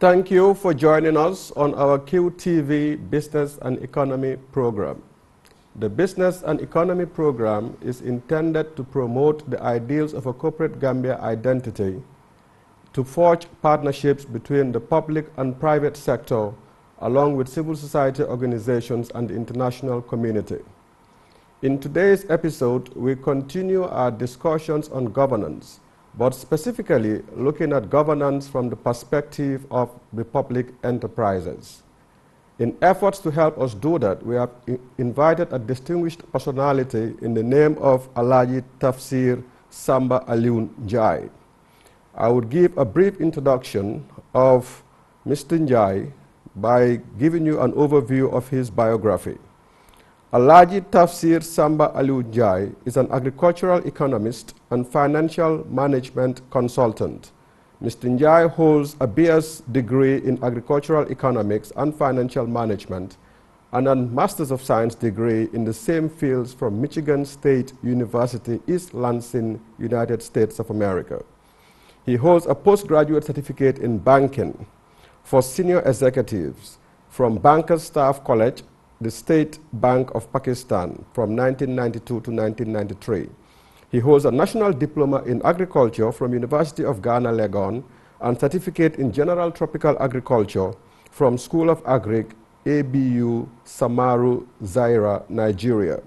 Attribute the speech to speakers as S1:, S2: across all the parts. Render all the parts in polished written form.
S1: Thank you for joining us on our QTV Business and Economy program. The Business and Economy program is intended to promote the ideals of a corporate Gambia identity, to forge partnerships between the public and private sector, along with civil society organizations and the international community. In today's episode, we continue our discussions on governance, but specifically looking at governance from the perspective of the public enterprises. In efforts to help us do that, we have invited a distinguished personality in the name of Alhaji Tafsir Samba Aliu Njai. I would give a brief introduction of Mr. Njai by giving you an overview of his biography. Alhaji Tafsir Samba Aliu Njai is an agricultural economist and financial management consultant. Mr. Njai holds a BS degree in agricultural economics and financial management and a Master's of Science degree in the same fields from Michigan State University, East Lansing, United States of America. He holds a postgraduate certificate in banking for senior executives from Bankers Staff College, the State Bank of Pakistan, from 1992 to 1993. He holds a national diploma in agriculture from University of Ghana, Legon, and certificate in general tropical agriculture from School of Agric, ABU, Samaru, Zaire, Nigeria.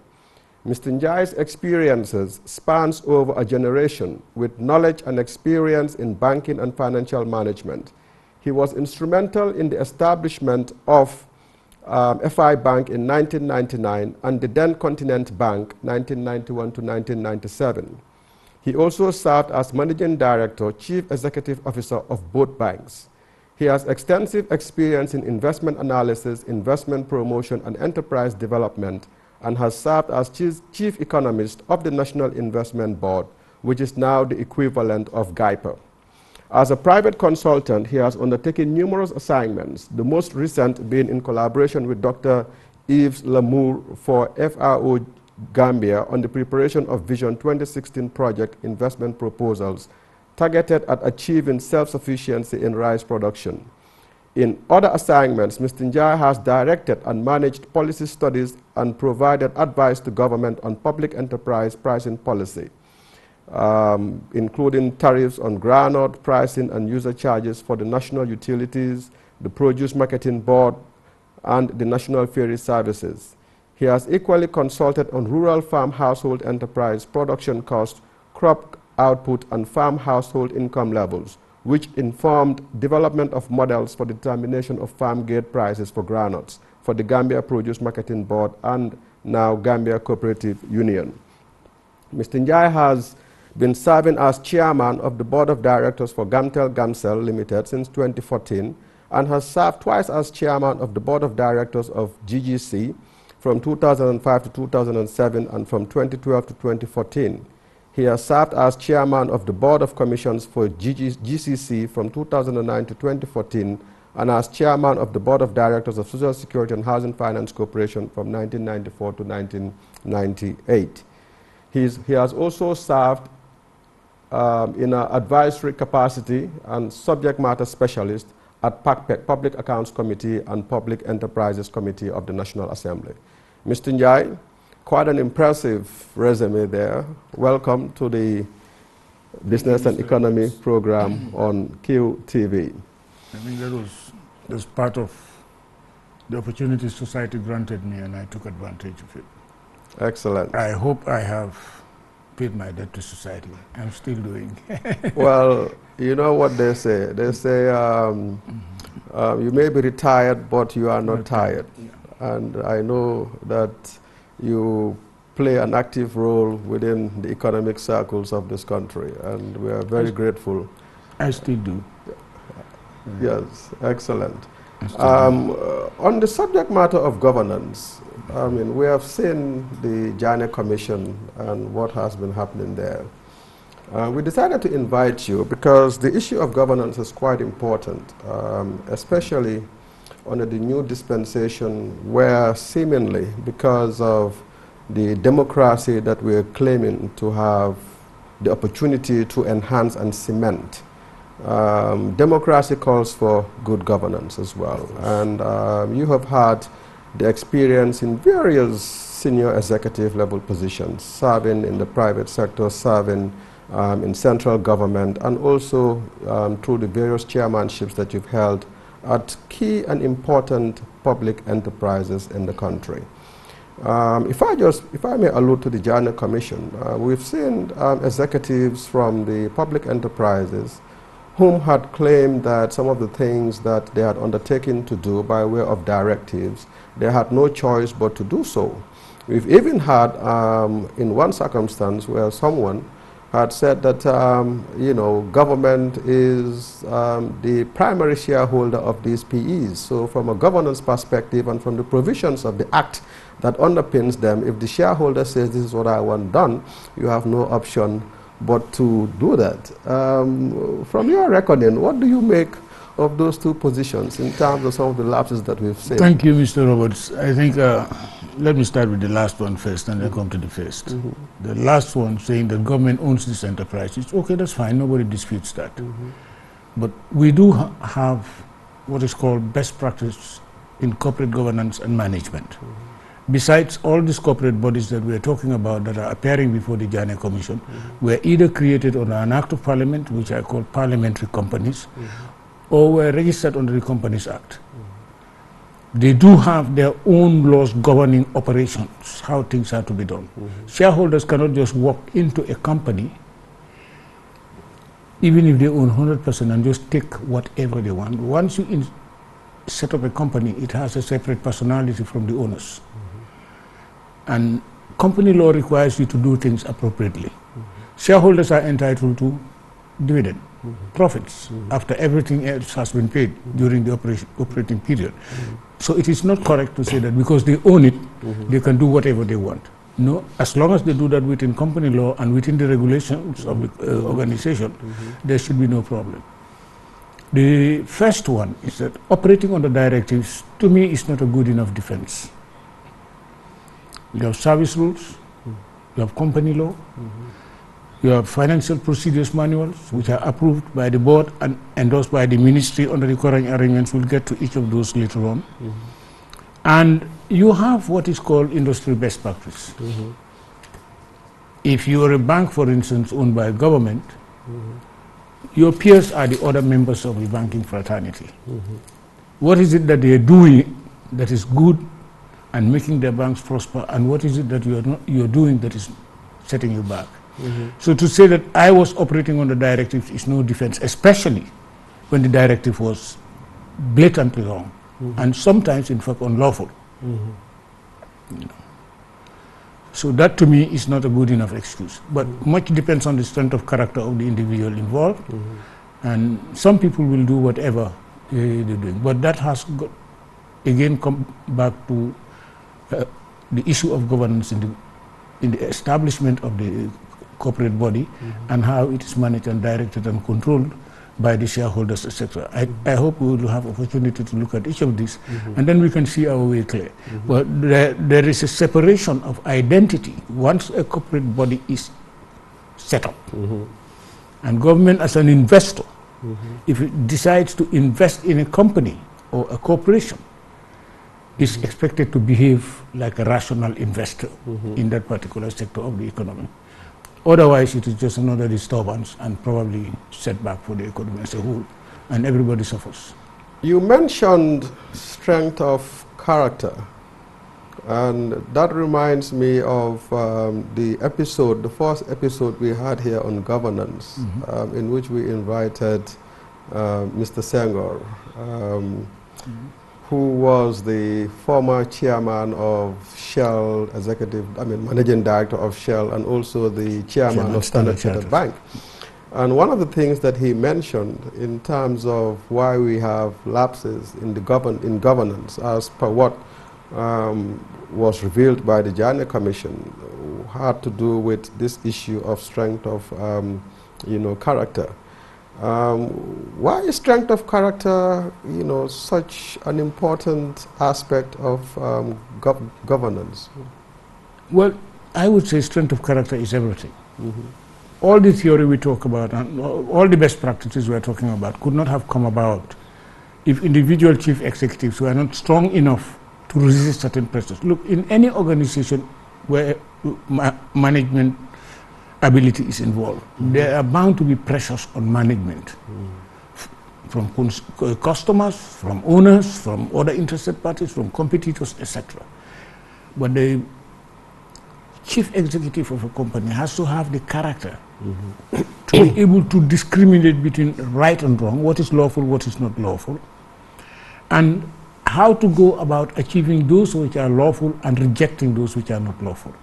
S1: Mr. Njai's experiences spans over a generation with knowledge and experience in banking and financial management. He was instrumental in the establishment of FI Bank in 1999 and the then Continent Bank 1991 to 1997. He also served as Managing Director, Chief Executive Officer of both banks. He has extensive experience in investment analysis, investment promotion, and enterprise development, and has served as Chief Economist of the National Investment Board, which is now the equivalent of GIPA. As a private consultant, he has undertaken numerous assignments, the most recent being in collaboration with Dr. Yves Lamour for FRO Gambia on the preparation of Vision 2016 project investment proposals targeted at achieving self-sufficiency in rice production. In other assignments, Mr. Njai has directed and managed policy studies and provided advice to government on public enterprise pricing policy, including tariffs on groundnut pricing and user charges for the national utilities, the Produce Marketing Board, and the National Ferry Services. He has equally consulted on rural farm household enterprise production cost, crop output, and farm household income levels, which informed development of models for determination of farm gate prices for groundnuts for the Gambia Produce Marketing Board and now Gambia Cooperative Union. Mr. Njai has been serving as chairman of the board of directors for Gamtel Gamcel Limited since 2014 and has served twice as chairman of the board of directors of GGC from 2005 to 2007 and from 2012 to 2014. He has served as chairman of the board of commissions for GCC from 2009 to 2014 and as chairman of the board of directors of Social Security and Housing Finance Corporation from 1994 to 1998. He has also served in an advisory capacity and subject matter specialist at PACPEC, Public Accounts Committee and Public Enterprises Committee of the National Assembly. Mr. Njai, quite an impressive resume there. Welcome to the Business and Economy program on QTV.
S2: I think that was part of the opportunity society granted me, and I took advantage of it.
S1: Excellent.
S2: I hope I have paid my debt to society. I'm still doing.
S1: Well, you know what they say. They say you may be retired, but you are not tired. Yeah. And I know that you play an active role within the economic circles of this country, and we are very grateful.
S2: I still do.
S1: Yes, excellent. On the subject matter of governance, I mean, we have seen the Janneh Commission and what has been happening there. We decided to invite you because the issue of governance is quite important, especially under the new dispensation where seemingly because of the democracy that we are claiming to have the opportunity to enhance and cement, democracy calls for good governance as well. And you have had the experience in various senior executive level positions, serving in the private sector, serving in central government, and also through the various chairmanships that you've held at key and important public enterprises in the country. If I may allude to the Jana Commission, we've seen executives from the public enterprises whom had claimed that some of the things that they had undertaken to do by way of directives, they had no choice but to do so. We've even had, in one circumstance, where someone had said that, you know, government is the primary shareholder of these PEs. So from a governance perspective and from the provisions of the Act that underpins them, if the shareholder says this is what I want done, you have no option but to do that. From your reckoning, what do you make of those two positions in terms of some of the lapses that we've seen?
S2: Thank you, Mr. Roberts. I think, let me start with the last one first and then come to the first. The last one saying that government owns this enterprise, it's okay, that's fine, nobody disputes that. But we do have what is called best practice in corporate governance and management. Besides all these corporate bodies that we are talking about that are appearing before the Jana Commission, were either created under an act of parliament, which I call parliamentary companies, or were registered under the Companies Act. They do have their own laws governing operations, how things are to be done. Shareholders cannot just walk into a company, even if they own 100%, and just take whatever they want. Once you set up a company, it has a separate personality from the owners. And company law requires you to do things appropriately. Shareholders are entitled to dividend, profits, after everything else has been paid during the operating period. So it is not correct to say that because they own it, they can do whatever they want. No, as long as they do that within company law and within the regulations of the organization, there should be no problem. The first one is that operating under directives, to me, is not a good enough defense. You have service rules, you have company law, you have financial procedures manuals, which are approved by the board and endorsed by the ministry under the current arrangements. We'll get to each of those later on. And you have what is called industry best practice. If you are a bank, for instance, owned by a government, your peers are the other members of the banking fraternity. What is it that they are doing that is good and making their banks prosper, and what is it that you are doing that is setting you back? So to say that I was operating on the directive is no defense, especially when the directive was blatantly wrong and sometimes, in fact, unlawful. You know. So that to me is not a good enough excuse. But much depends on the strength of character of the individual involved, and some people will do whatever they're doing. But that has got, again, come back to the issue of governance in the establishment of the corporate body and how it is managed and directed and controlled by the shareholders, etc. I hope we will have opportunity to look at each of these, and then we can see our way clear. But there is a separation of identity once a corporate body is set up. And government as an investor, if it decides to invest in a company or a corporation, is expected to behave like a rational investor in that particular sector of the economy. Otherwise, it is just another disturbance and probably setback for the economy as a whole, and everybody suffers.
S1: You mentioned strength of character, and that reminds me of the first episode we had here on governance, in which we invited Mr. Senghor, who was the former chairman of Shell, managing director of Shell, and also the chairman of Standard Chartered Bank. And one of the things that he mentioned in terms of why we have lapses in governance, as per what was revealed by the Jana Commission, had to do with this issue of strength of character. Why is strength of character, such an important aspect of governance?
S2: Well, I would say strength of character is everything. all the theory we talk about and all the best practices we're talking about could not have come about if individual chief executives were not strong enough to resist certain pressures. Look, in any organization where management ability is involved, there are bound to be pressures on management from customers, from owners, from other interested parties, from competitors, etc. But the chief executive of a company has to have the character to be able to discriminate between right and wrong, what is lawful, what is not lawful, and how to go about achieving those which are lawful and rejecting those which are not lawful.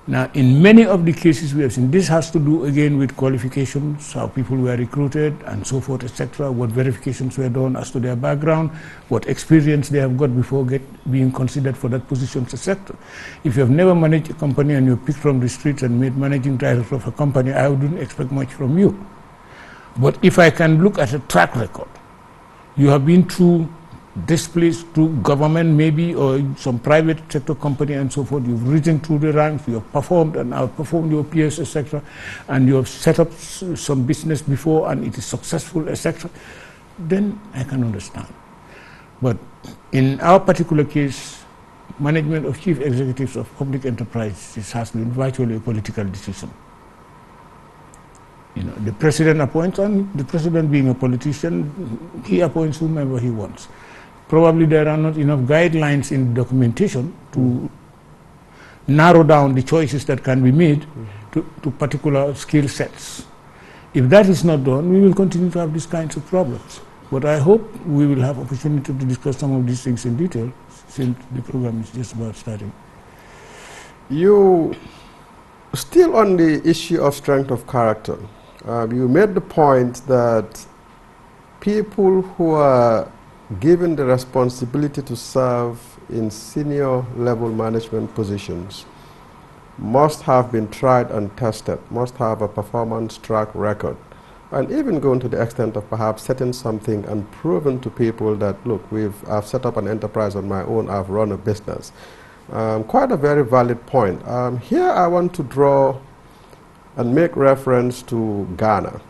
S2: Now, in many of the cases we have seen, this has to do again with qualifications, how people were recruited and so forth, etc., what verifications were done as to their background, what experience they have got before being considered for that position, etc. If you have never managed a company and you're picked from the streets and made managing director of a company, I wouldn't expect much from you. But if I can look at a track record, you have been through this place, through government maybe, or some private sector company and so forth, you've risen through the ranks, you have performed and outperformed your peers, etc., and you have set up some business before and it is successful, etc., then I can understand. But in our particular case, management of chief executives of public enterprises has been virtually a political decision. You know, the president appoints, and the president being a politician, he appoints whomever he wants. Probably there are not enough guidelines in documentation to narrow down the choices that can be made to particular skill sets. If that is not done, we will continue to have these kinds of problems. But I hope we will have opportunity to discuss some of these things in detail, since the program is just about starting.
S1: You, still on the issue of strength of character, you made the point that people who are given the responsibility to serve in senior level management positions must have been tried and tested, must have a performance track record, and even going to the extent of perhaps setting something and proving to people that, look, I've set up an enterprise on my own, I've run a business. Quite a very valid point. Here I want to draw and make reference to Ghana.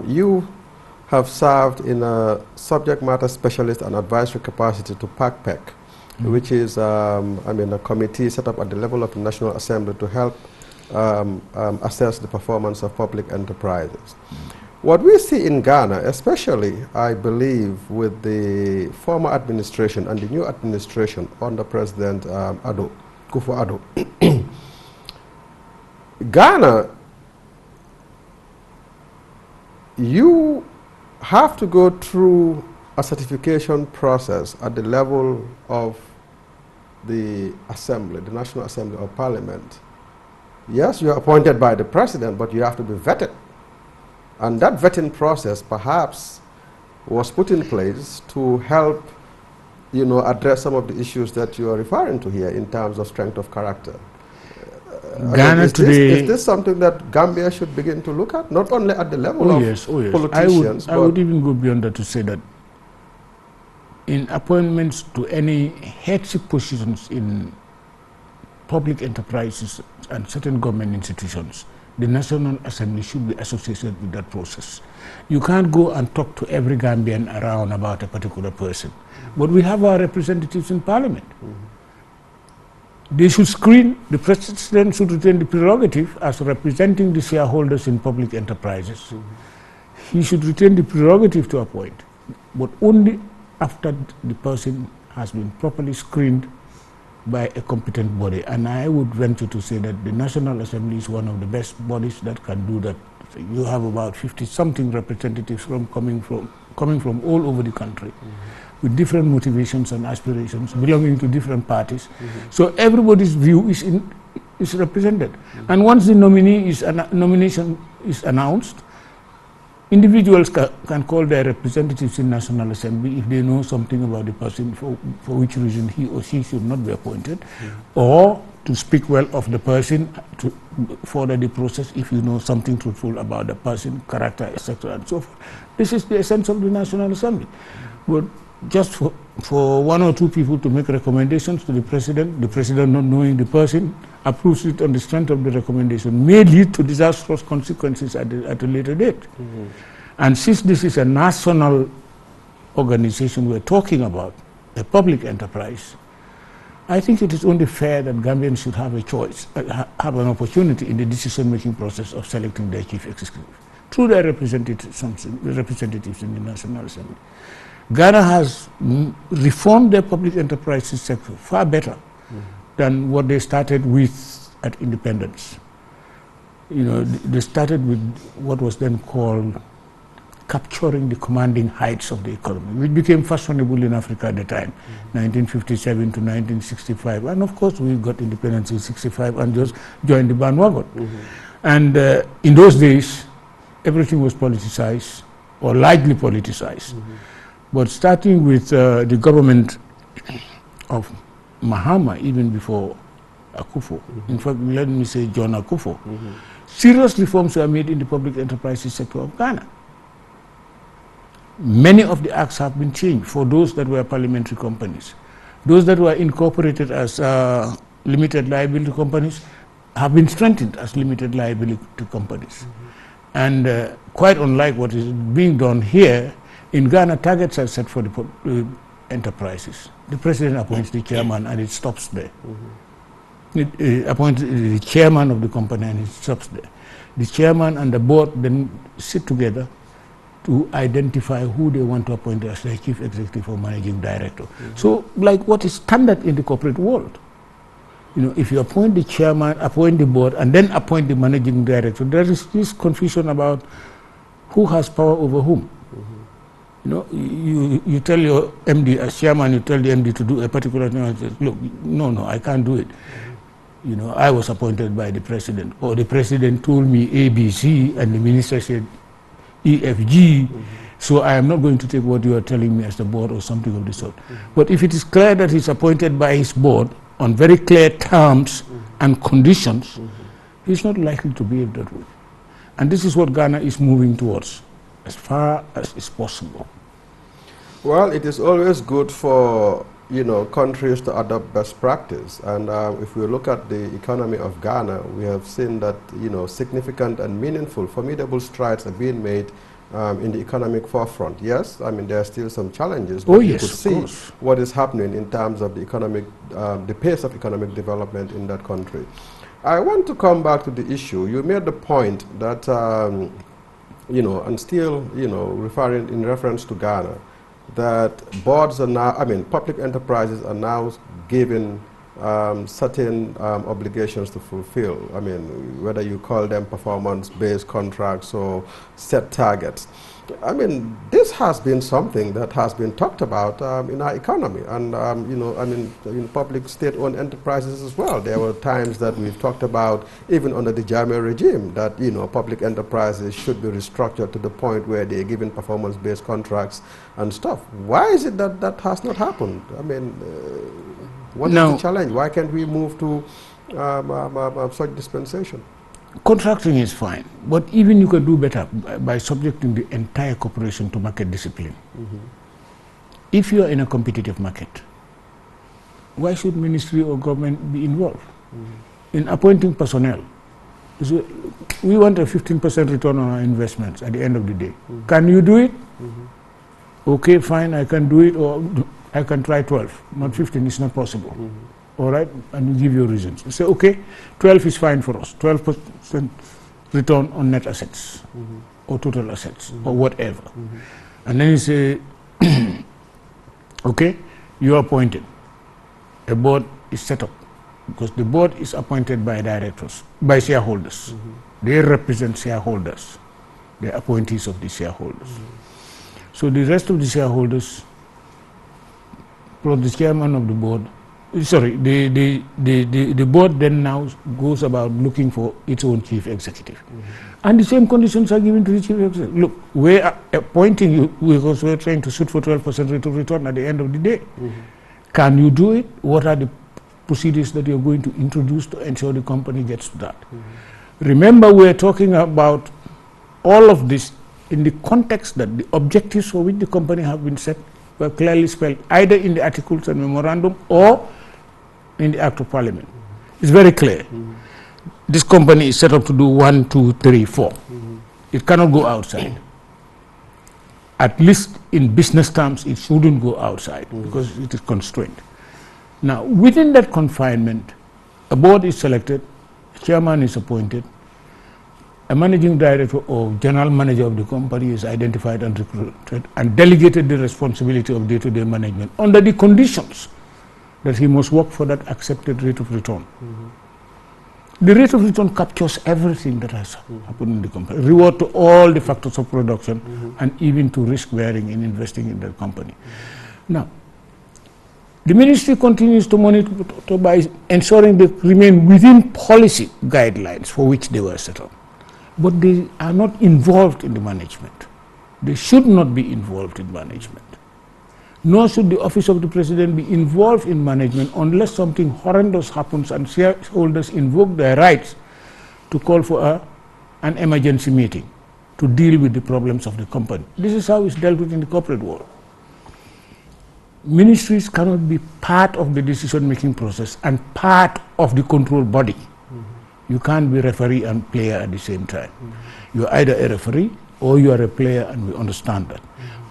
S1: You have served in a subject matter specialist and advisory capacity to PACPEC, which is a committee set up at the level of the National Assembly to help assess the performance of public enterprises. What we see in Ghana, especially, I believe, with the former administration and the new administration under President Kufuor Addo, Ghana, you have to go through a certification process at the level of the Assembly, the National Assembly or Parliament. Yes, you are appointed by the President, but you have to be vetted. And that vetting process perhaps was put in place to help, you know, address some of the issues that you are referring to here in terms of strength of character.
S2: Ghana today,
S1: is this something that Gambia should begin to look at, not only at the level of politicians?
S2: I would even go beyond that to say that in appointments to any headship positions in public enterprises and certain government institutions, the National Assembly should be associated with that process. You can't go and talk to every Gambian around about a particular person. But we have our representatives in Parliament. They should screen, the President should retain the prerogative as representing the shareholders in public enterprises. He should retain the prerogative to appoint, but only after the person has been properly screened by a competent body. And I would venture to say that the National Assembly is one of the best bodies that can do that. You have about 50-something representatives coming from all over the country, with different motivations and aspirations, belonging to different parties. So everybody's view is represented. And once the nomination is announced, individuals can call their representatives in National Assembly if they know something about the person for which reason he or she should not be appointed, or to speak well of the person to further the process if you know something truthful about the person, character, etc. and so forth. This is the essence of the National Assembly. But just for one or two people to make recommendations to the president not knowing the person, approves it on the strength of the recommendation, may lead to disastrous consequences at a later date. Mm-hmm. And since this is a national organization we're talking about, a public enterprise, I think it is only fair that Gambians should have a choice, have an opportunity in the decision-making process of selecting their chief executive through their representatives in the National Assembly. Ghana has reformed their public enterprises sector far better than what they started with at independence. You know, they started with what was then called capturing the commanding heights of the economy, which became fashionable in Africa at the time, 1957 to 1965. And of course, we got independence in 65 and just joined the bandwagon. And in those days, everything was politicized, or largely politicized. But starting with the government of Mahama, even before Akufo, in fact, let me say John Akufo, serious reforms were made in the public enterprises sector of Ghana. Many of the acts have been changed for those that were parliamentary companies. Those that were incorporated as limited liability companies have been strengthened as limited liability companies. And quite unlike what is being done here, in Ghana, targets are set for the enterprises. The president appoints the chairman and it stops there. It appoints the chairman of the company and it stops there. The chairman and the board then sit together to identify who they want to appoint as their chief executive or managing director. So, like what is standard in the corporate world. You know, if you appoint the chairman, appoint the board, and then appoint the managing director, there is this confusion about who has power over whom. You know, you tell your MD, as chairman, you tell the MD to do a particular thing, and says, look, no, I can't do it. You know, I was appointed by the president, or the president told me ABC, and the minister said EFG, so I am not going to take what you are telling me as the board or something of the sort. But if it is clear that he's appointed by his board on very clear terms and conditions, he's not likely to behave that way. And this is what Ghana is moving towards, as far as is possible.
S1: Well, it is always good for, you know, countries to adopt best practice. And if we look at the economy of Ghana, we have seen that, you know, significant and meaningful, formidable strides are being made in the economic forefront. Yes, I mean, there are still some challenges, but you could see what is happening in terms of the economic, the pace of economic development in that country. I want to come back to the issue. You made the point that, you know, and still, you know, referring in reference to Ghana, that boards are now, I mean, public enterprises are now given certain obligations to fulfill. I mean, whether you call them performance-based contracts or set targets. I mean, this has been something that has been talked about in our economy, and you know, I mean, in public state-owned enterprises as well. There were times that we've talked about, even under the Jammeh regime, that, you know, public enterprises should be restructured to the point where they're given performance-based contracts and stuff. Why is it that that has not happened? I mean, what is the challenge? Why can't we move to such dispensation?
S2: Contracting is fine, but even you can do better by subjecting the entire corporation to market discipline. If you are in a competitive market, why should ministry or government be involved in appointing personnel? So we want a 15% return on our investments at the end of the day. Can you do it? Okay, fine, I can do it, or I can try 12, not 15, it's not possible. All right, and you give your reasons. You say, okay, 12 is fine for us, 12% return on net assets, or total assets, or whatever. And then you say, okay, you are appointed. A board is set up, because the board is appointed by directors, by shareholders. They represent shareholders. They are appointees of the shareholders. So the rest of the shareholders, plus the chairman of the board, sorry, the board then now goes about looking for its own chief executive. And the same conditions are given to the chief executive. Look, we're appointing you because we're trying to shoot for 12% rate of return at the end of the day. Can you do it? What are the procedures that you're going to introduce to ensure the company gets to that? Remember, we're talking about all of this in the context that the objectives for which the company have been set were clearly spelled either in the articles and memorandum or in the Act of Parliament. It's very clear. This company is set up to do 1, 2, 3, 4. It cannot go outside. At least in business terms, it shouldn't go outside because it is constrained. Now, within that confinement, a board is selected, a chairman is appointed, a managing director or general manager of the company is identified and recruited and delegated the responsibility of day-to-day management under the conditions that he must work for that accepted rate of return. The rate of return captures everything that has happened in the company, reward to all the factors of production and even to risk bearing in investing in the company. Now, the ministry continues to monitor by ensuring they remain within policy guidelines for which they were set up. But they are not involved in the management. They should not be involved in management. Nor should the office of the president be involved in management unless something horrendous happens and shareholders invoke their rights to call for an emergency meeting to deal with the problems of the company. This is how it's dealt with in the corporate world. Ministries cannot be part of the decision-making process and part of the control body. You can't be referee and player at the same time. You're either a referee or you are a player, and we understand that.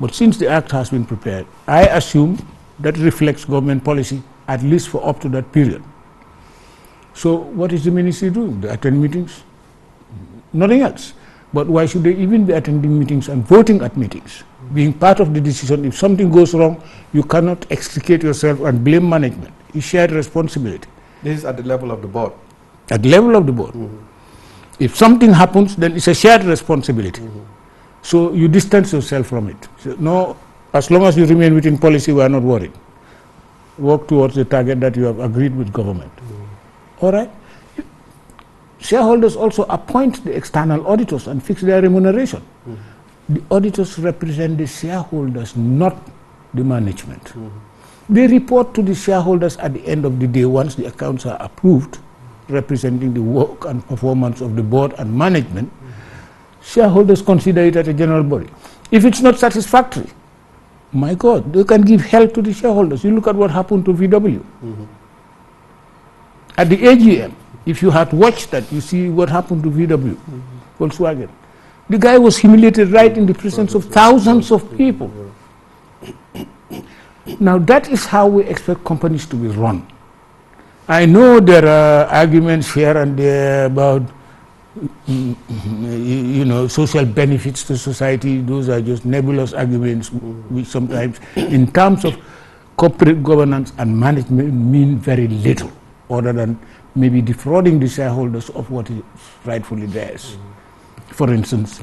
S2: But since the act has been prepared, I assume that reflects government policy, at least for up to that period. So what is the ministry doing? They attend meetings? Nothing else. But why should they even be attending meetings and voting at meetings? Being part of the decision, if something goes wrong, you cannot extricate yourself and blame management. It's shared responsibility.
S1: This is at the level of the board.
S2: At the level of the board. If something happens, then it's a shared responsibility. So you distance yourself from it. So, no, as long as you remain within policy, we are not worried. Work towards the target that you have agreed with government. All right? Shareholders also appoint the external auditors and fix their remuneration. The auditors represent the shareholders, not the management. They report to the shareholders at the end of the day once the accounts are approved, representing the work and performance of the board and management. Shareholders consider it as a general body. If it's not satisfactory, my God, they can give help to the shareholders. You look at what happened to VW. At the AGM, if you had watched that, you see what happened to VW, Volkswagen. The guy was humiliated right in the presence of thousands of people. Now that is how we expect companies to be run. I know there are arguments here and there about social benefits to society. Those are just nebulous arguments which sometimes in terms of corporate governance and management mean very little, other than maybe defrauding the shareholders of what is rightfully theirs. For instance,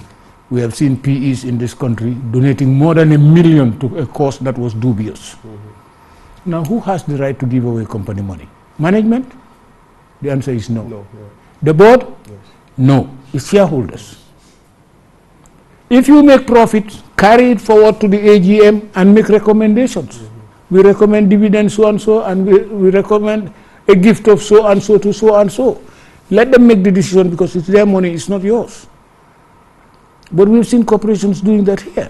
S2: we have seen PEs in this country donating more than $1 million to a cause that was dubious. Now, who has the right to give away company money? Management? The answer is no. The board? Yes. No. It's shareholders. If you make profit, carry it forward to the AGM and make recommendations. We recommend dividends so and so, and we recommend a gift of so and so to so and so. Let them make the decision because it's their money, it's not yours. But we've seen corporations doing that here.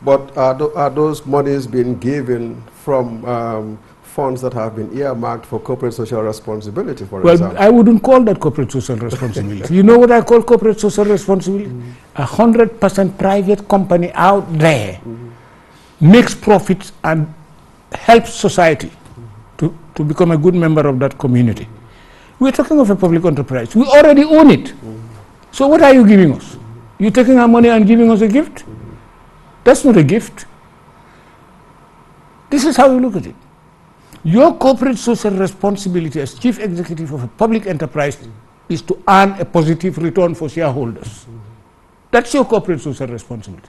S1: But are those monies being given from funds that have been earmarked for corporate social responsibility, for example?
S2: Well, I wouldn't call that corporate social responsibility. You know what I call corporate social responsibility? 100% private company out there makes profits and helps society to become a good member of that community. We're talking of a public enterprise. We already own it. So what are you giving us? You're taking our money and giving us a gift? That's not a gift. This is how you look at it. Your corporate social responsibility as chief executive of a public enterprise is to earn a positive return for shareholders. That's your corporate social responsibility.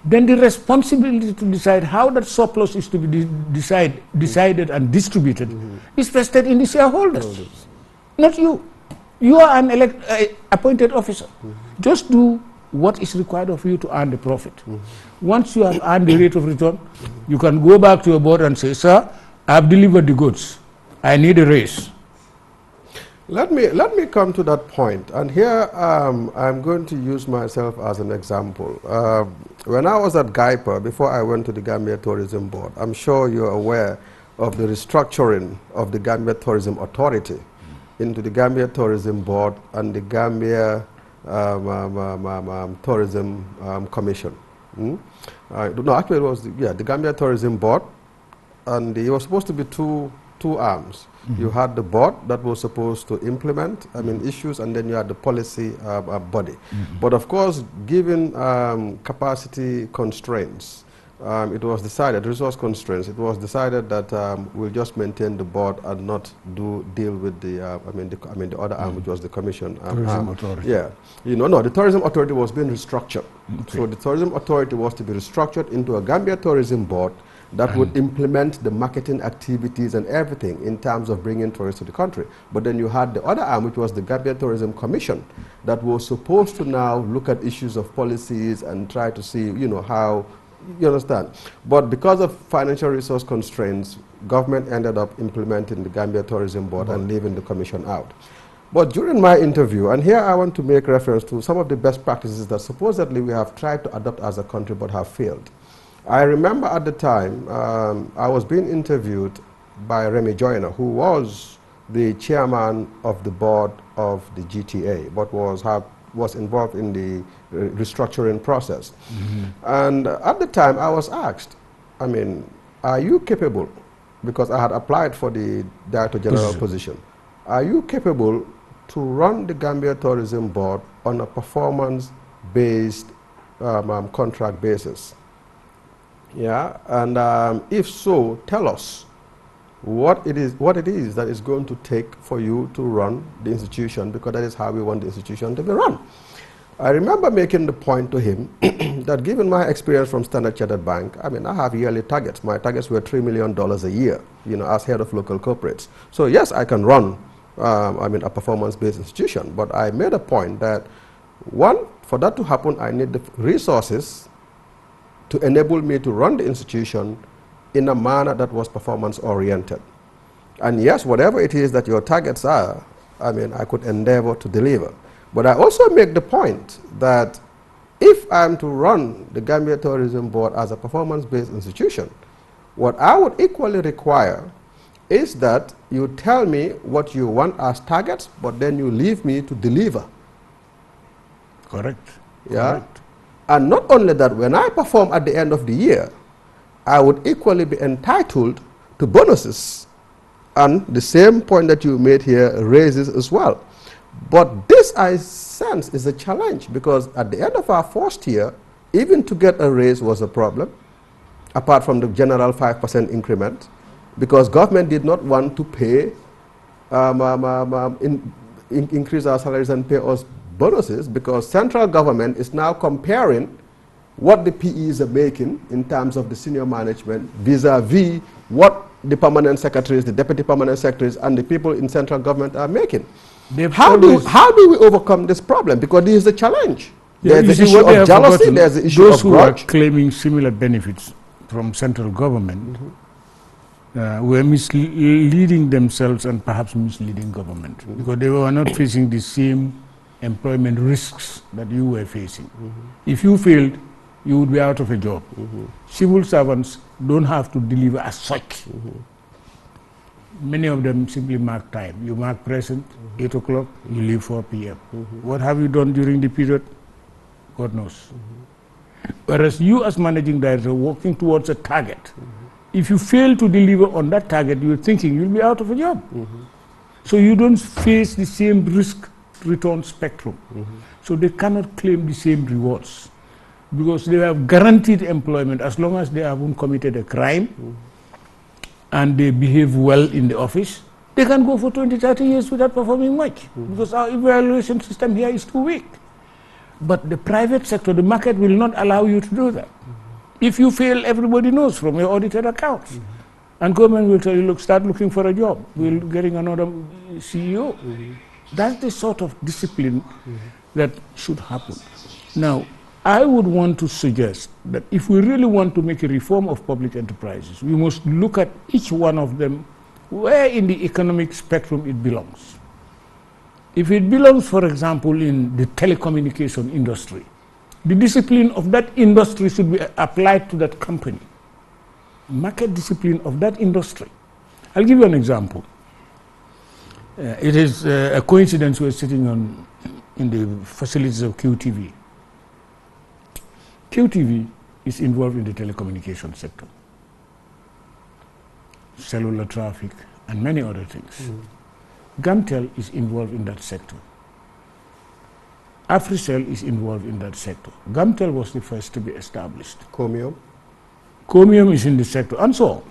S2: Then the responsibility to decide how that surplus is to be decided and distributed is vested in the shareholders, not you. You are an appointed officer. Just do what is required of you to earn the profit. Once you have earned the rate of return, you can go back to your board and say, sir, I have delivered the goods. I need a raise.
S1: Let me come to that point, and here I'm going to use myself as an example. When I was at GAIPA, before I went to the Gambia Tourism Board, I'm sure you're aware of the restructuring of the Gambia Tourism Authority into the Gambia Tourism Board and the Gambia Tourism Commission. No, actually it was the Gambia Tourism Board, and it was supposed to be two arms. You had the board that was supposed to implement, issues, and then you had the policy body. But of course, given capacity constraints, it was decided, resource constraints, it was decided that we'll just maintain the board and not deal with the, the other arm, which was the commission.
S2: Tourism Authority.
S1: Yeah, no, the Tourism Authority was being restructured. Okay. So the Tourism Authority was to be restructured into a Gambia Tourism Board that would implement the marketing activities and everything in terms of bringing tourists to the country. But then you had the other arm, which was the Gambia Tourism Commission, that was supposed to now look at issues of policies and try to see, how, you understand. But because of financial resource constraints, government ended up implementing the Gambia Tourism Board and leaving the commission out. But during my interview, and here I want to make reference to some of the best practices that supposedly we have tried to adopt as a country but have failed. I remember at the time, I was being interviewed by Remy Joyner, who was the chairman of the board of the GTA, but was involved in the restructuring process. And at the time, I was asked, are you capable, because I had applied for the Director General position, are you capable to run the Gambia Tourism Board on a performance-based contract basis? Yeah, and if so, tell us what it is that is going to take for you to run the institution, because that is how we want the institution to be run. I remember making the point to him that given my experience from Standard Chartered Bank, I have yearly targets. My targets were $3 million a year, as head of local corporates. So yes, I can run, a performance-based institution, but I made a point that, one, for that to happen, I need the resources to enable me to run the institution in a manner that was performance-oriented. And yes, whatever it is that your targets are, I could endeavor to deliver. But I also make the point that if I'm to run the Gambia Tourism Board as a performance-based institution, what I would equally require is that you tell me what you want as targets, but then you leave me to deliver.
S2: Correct.
S1: Yeah.
S2: Correct.
S1: And not only that, when I perform at the end of the year, I would equally be entitled to bonuses. And the same point that you made here raises as well. But this, I sense, is a challenge, because at the end of our first year, even to get a raise was a problem, apart from the general 5% increment, because government did not want to pay, increase our salaries and pay us bonuses, because central government is now comparing what the PEs are making in terms of the senior management vis-a-vis what the permanent secretaries, the deputy permanent secretaries, and the people in central government are making. How do we overcome this problem? Because this is the challenge.
S2: Yeah,
S1: there's the issue of jealousy, there's the issue of grudge.
S2: Those who are claiming similar benefits from central government were misleading themselves and perhaps misleading government, because they were not facing the same employment risks that you were facing. If you failed, you would be out of a job. Civil servants don't have to deliver as such. Many of them simply mark time. You mark present, 8 o'clock, you leave 4 p.m. What have you done during the period? God knows. Whereas you as managing director working towards a target, if you fail to deliver on that target, you're thinking you'll be out of a job. So you don't face the same risk return spectrum. So they cannot claim the same rewards, because they have guaranteed employment as long as they haven't committed a crime and they behave well in the office. They can go for 20, 30 years without performing much, because our evaluation system here is too weak. But the private sector, the market will not allow you to do that. If you fail, everybody knows from your audited accounts. And government will tell you, look, start looking for a job. We're getting another CEO. That's the sort of discipline that should happen. Now, I would want to suggest that if we really want to make a reform of public enterprises, we must look at each one of them where in the economic spectrum it belongs. If it belongs, for example, in the telecommunication industry, the discipline of that industry should be applied to that company. Market discipline of that industry. I'll give you an example. It is a coincidence we're sitting in the facilities of QTV. QTV is involved in the telecommunication sector, cellular traffic, and many other things. Gamtel is involved in that sector. Africell is involved in that sector. Gamtel was the first to be established.
S1: Comium?
S2: Comium is in the sector, and so on.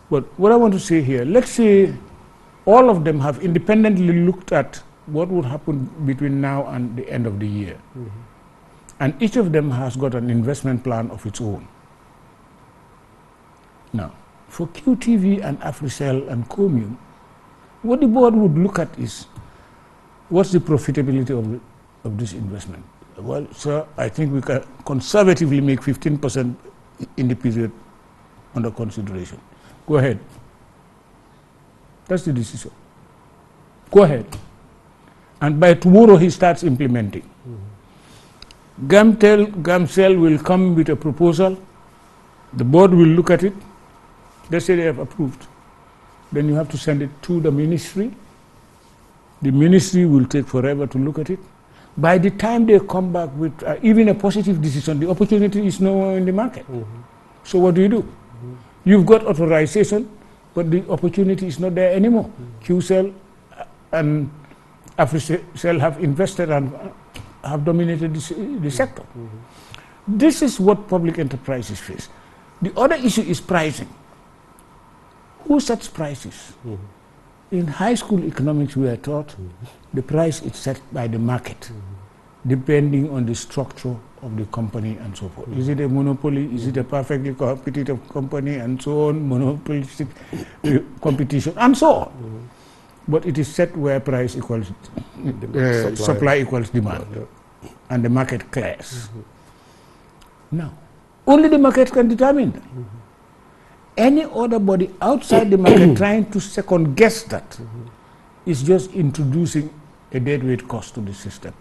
S2: But what I want to say here, let's say all of them have independently looked at what would happen between now and the end of the year. And each of them has got an investment plan of its own. Now, for QTV and Africell and Comium, what the board would look at is, what's the profitability of this investment? Well, sir, I think we can conservatively make 15% in the period under consideration. Go ahead. That's the decision. Go ahead. And by tomorrow he starts implementing. Gamcell will come with a proposal. The board will look at it. They say they have approved. Then you have to send it to the ministry. The ministry will take forever to look at it. By the time they come back with even a positive decision, the opportunity is no more in the market. So what do? You've got authorization, but the opportunity is not there anymore. QCell and Africell have invested and have dominated the sector. This is what public enterprises face. The other issue is pricing. Who sets prices? In high school economics, we are taught the price is set by the market, depending on the structure of the company and so forth. Is it a monopoly? Is it a perfectly competitive company and so on, monopolistic competition and so on? But it is set where price equals supply equals demand, and the market clears. Now, only the market can determine that. Any other body outside the market trying to second guess that is just introducing a deadweight cost to the system.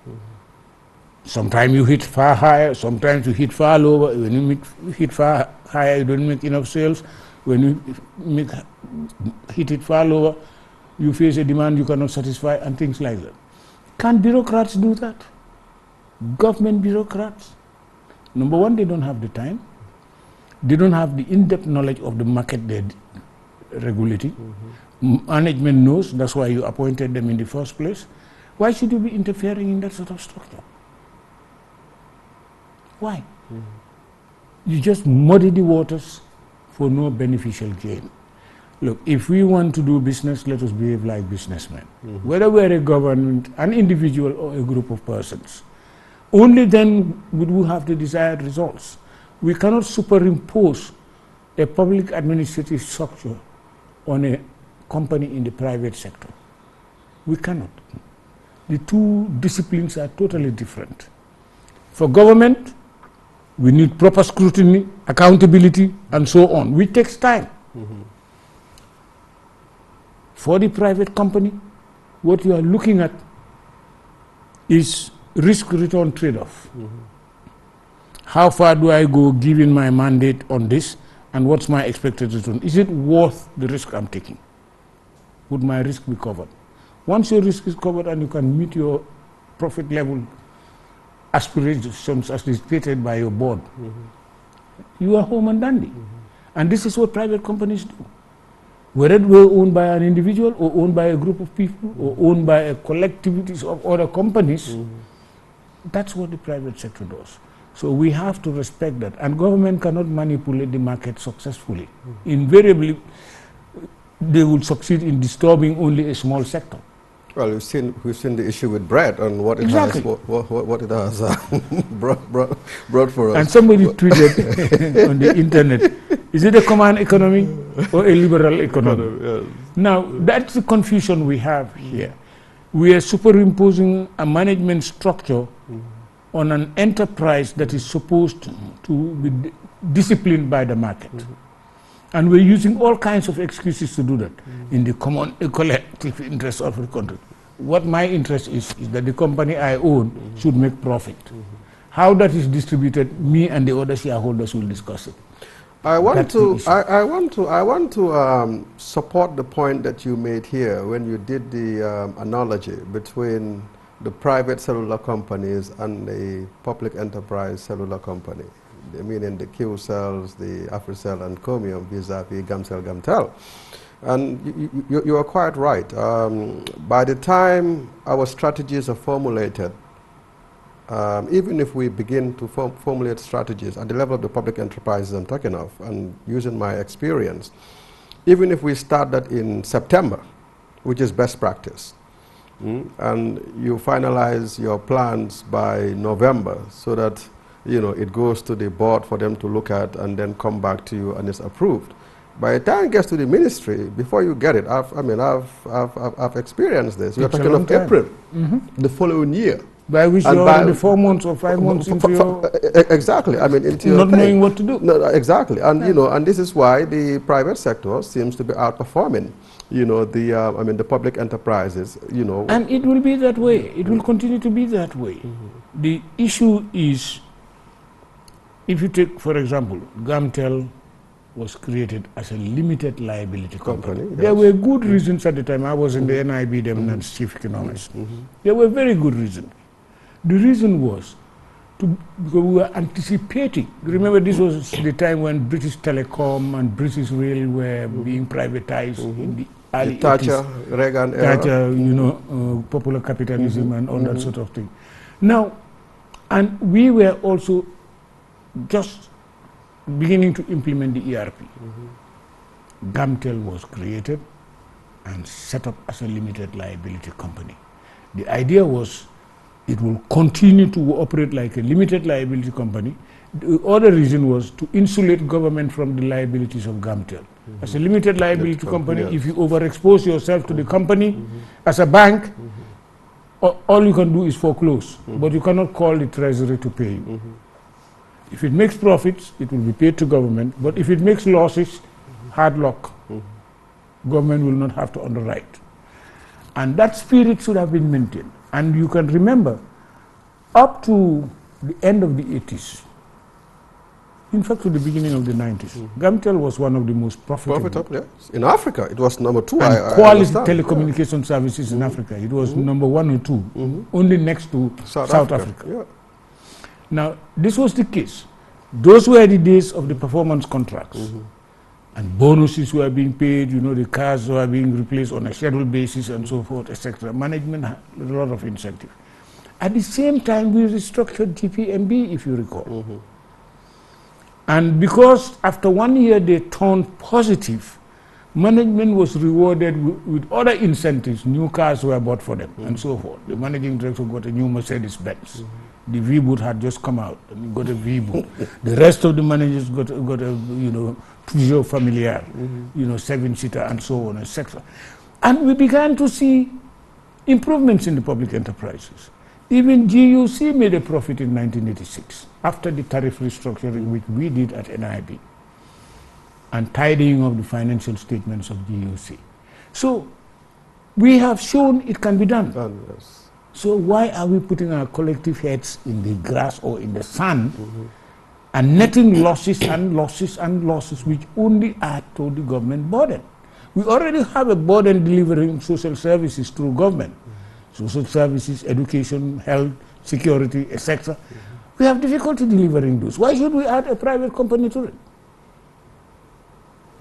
S2: Sometimes you hit far higher, sometimes you hit far lower. When you hit far higher, you don't make enough sales. When you hit it far lower, you face a demand you cannot satisfy, and things like that. Can bureaucrats do that? Government bureaucrats? Number one, they don't have the time. They don't have the in-depth knowledge of the market they're regulating. Management knows, that's why you appointed them in the first place. Why should you be interfering in that sort of structure? Why? You just muddy the waters for no beneficial gain. Look, if we want to do business, let us behave like businessmen. Whether we're a government, an individual, or a group of persons. Only then would we have the desired results. We cannot superimpose a public administrative structure on a company in the private sector. We cannot. The two disciplines are totally different. For government, we need proper scrutiny, accountability, and so on, which takes time. For the private company, what you are looking at is risk-return trade-off. How far do I go given my mandate on this, and what's my expected return? Is it worth the risk I'm taking? Would my risk be covered? Once your risk is covered and you can meet your profit level aspirations as stated by your board, you are home and dandy. And this is what private companies do. Whether they were owned by an individual or owned by a group of people or owned by a collectivities of other companies, that's what the private sector does. So we have to respect that. And government cannot manipulate the market successfully. Invariably, they will succeed in disturbing only a small sector.
S1: Well, we've seen the issue with bread and what it
S2: exactly.
S1: has what it has brought for us.
S2: And somebody tweeted on the internet, is it a command economy or a liberal economy?
S1: Yes.
S2: Now, that's the confusion we have here. We are superimposing a management structure on an enterprise that is supposed to be disciplined by the market. And we're using all kinds of excuses to do that in the common collective interest of the country. what my interest is that the company I own should make profit. How that is distributed, me and the other shareholders will discuss it.
S1: I want to support the point that you made here when you did the analogy between the private cellular companies and the public enterprise cellular company, meaning the QCells, the Africell and Comium vis-a-vis Gamcell. And you are quite right. By the time our strategies are formulated, even if we begin to formulate strategies at the level of the public enterprises I'm talking of, and using my experience, even if we start that in September, which is best practice, and you finalize your plans by November so that it goes to the board for them to look at and then come back to you and it's approved. By the time it gets to the ministry, before you get it, I've experienced this. You're talking of April, the following year.
S2: By which you're already 4 months or 5 months into your...
S1: Exactly, into your
S2: not knowing what to do.
S1: No, exactly, and and this is why the private sector seems to be outperforming, the public enterprises,
S2: And it will be that way. It will continue to be that way. The issue is, if you take, for example, Gamtel was created as a limited liability company. Yes. There were good reasons at the time. I was in the NIB, then as chief economist. There were very good reasons. The reason was because we were anticipating. Remember, this was the time when British Telecom and British Rail were being privatized in the early
S1: Thatcher,
S2: 80s.
S1: Reagan era.
S2: Thatcher, popular capitalism and all that sort of thing. Now, and we were also just beginning to implement the ERP. Gamtel was created and set up as a limited liability company. The idea was it will continue to operate like a limited liability company. The other reason was to insulate government from the liabilities of Gamtel. As a limited liability company, if you overexpose yourself to the company, as a bank, all you can do is foreclose, but you cannot call the treasury to pay you. If it makes profits, it will be paid to government, but if it makes losses, hard luck. Government will not have to underwrite. And that spirit should have been maintained. And you can remember, up to the end of the 80s, in fact to the beginning of the 90s, Gamtel was one of the most profitable.
S1: Yes. In Africa, it was number 2.
S2: And quality telecommunication services in Africa, it was number 1 or 2, only next to South Africa.
S1: Yeah.
S2: Now, this was the case. Those were the days of the performance contracts. And bonuses were being paid, the cars were being replaced on a scheduled basis and so forth, etc. Management had a lot of incentive. At the same time, we restructured GPMB, if you recall. And because after 1 year they turned positive, management was rewarded with other incentives. New cars were bought for them and so forth. The managing director got a new Mercedes-Benz. The V-boot had just come out, and he got a V-boot. The rest of the managers got a Peugeot Familiar, 7-seater and so on, etc. And we began to see improvements in the public enterprises. Even GUC made a profit in 1986 after the tariff restructuring which we did at NIB and tidying of the financial statements of GUC. So we have shown it can be done.
S1: Yes.
S2: So why are we putting our collective heads in the grass or in the sun and netting losses and losses and losses which only add to the government burden? We already have a burden delivering social services through government. Social services, education, health, security, etc. We have difficulty delivering those. Why should we add a private company to it?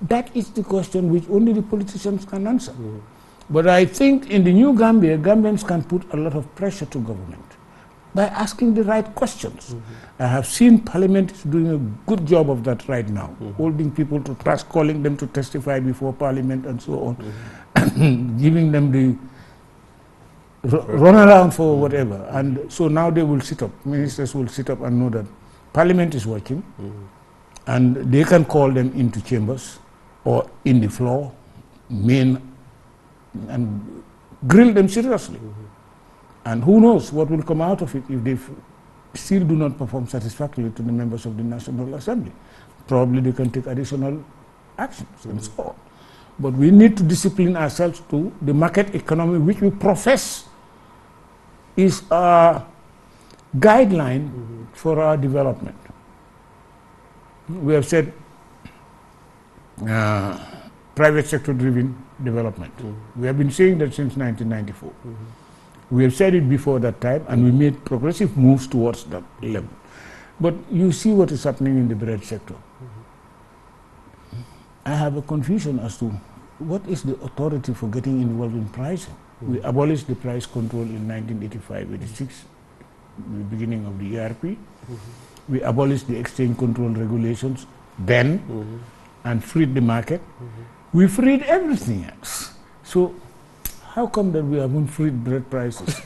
S2: That is the question which only the politicians can answer. But I think in the new Gambia, Gambians can put a lot of pressure to government by asking the right questions. I have seen Parliament is doing a good job of that right now, holding people to task, calling them to testify before Parliament and so on, and giving them the run around for whatever. And so now they will sit up, ministers will sit up and know that Parliament is watching, and they can call them into chambers or in the floor, and grill them seriously. And who knows what will come out of it if they still do not perform satisfactorily to the members of the National Assembly. Probably they can take additional actions and so on. but we need to discipline ourselves to the market economy, which we profess is a guideline for our development. We have said private sector driven development. We have been saying that since 1994. We have said it before that time, and we made progressive moves towards that level. But you see what is happening in the bread sector. I have a confusion as to what is the authority for getting involved in pricing. We abolished the price control in 1985-86, the beginning of the ERP. We abolished the exchange control regulations then and freed the market. We freed everything else. So how come that we haven't freed bread prices?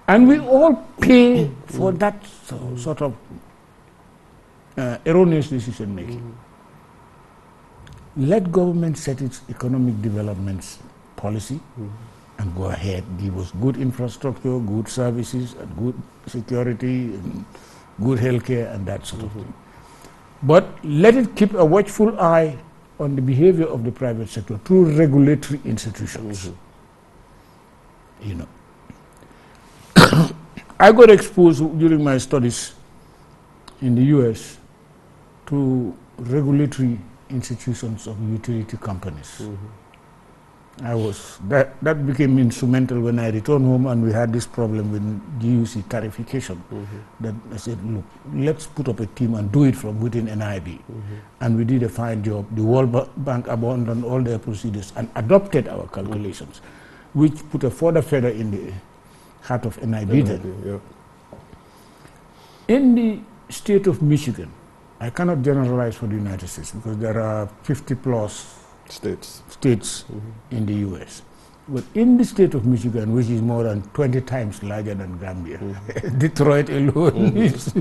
S2: And we all pay for that sort of erroneous decision making. Let government set its economic development policy and go ahead, give us good infrastructure, good services, and good security, and good healthcare, and that sort of thing. But let it keep a watchful eye on the behavior of the private sector through regulatory institutions. You know, I got exposed during my studies in the US to regulatory institutions of utility companies. That became instrumental when I returned home and we had this problem with GUC tarification. That I said, look, let's put up a team and do it from within NIB. And we did a fine job. The World Bank abandoned all their procedures and adopted our calculations, which put a further feather in the heart of NIB then. In the state of Michigan, I cannot generalize for the United States because there are 50 plus states in the US. But in the state of Michigan, which is more than 20 times larger than Gambia, Detroit alone is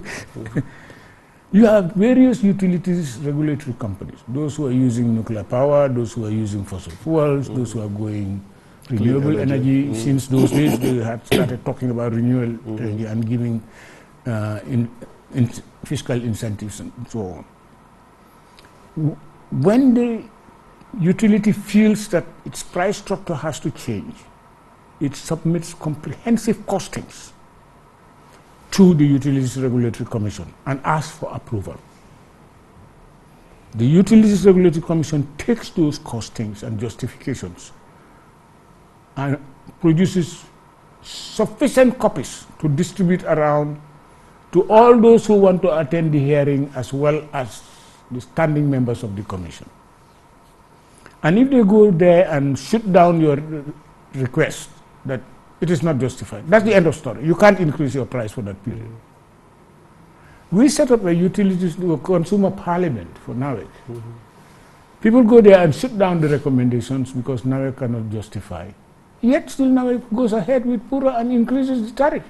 S2: you have various utilities regulatory companies, those who are using nuclear power, those who are using fossil fuels, those who are going renewable energy. Since those days, they had started talking about renewable energy and giving fiscal incentives and so on. When the utility feels that its price structure has to change, it submits comprehensive costings to the Utilities Regulatory Commission and asks for approval. The Utilities Regulatory Commission takes those costings and justifications and produces sufficient copies to distribute around to all those who want to attend the hearing as well as the standing members of the commission. And if they go there and shoot down your request that it is not justified, that's the end of story. You can't increase your price for that period. We set up a utilities consumer parliament for NAWEC. People go there and shoot down the recommendations because NAWEC cannot justify. Yet still NAWEC goes ahead with PURA and increases the tariff.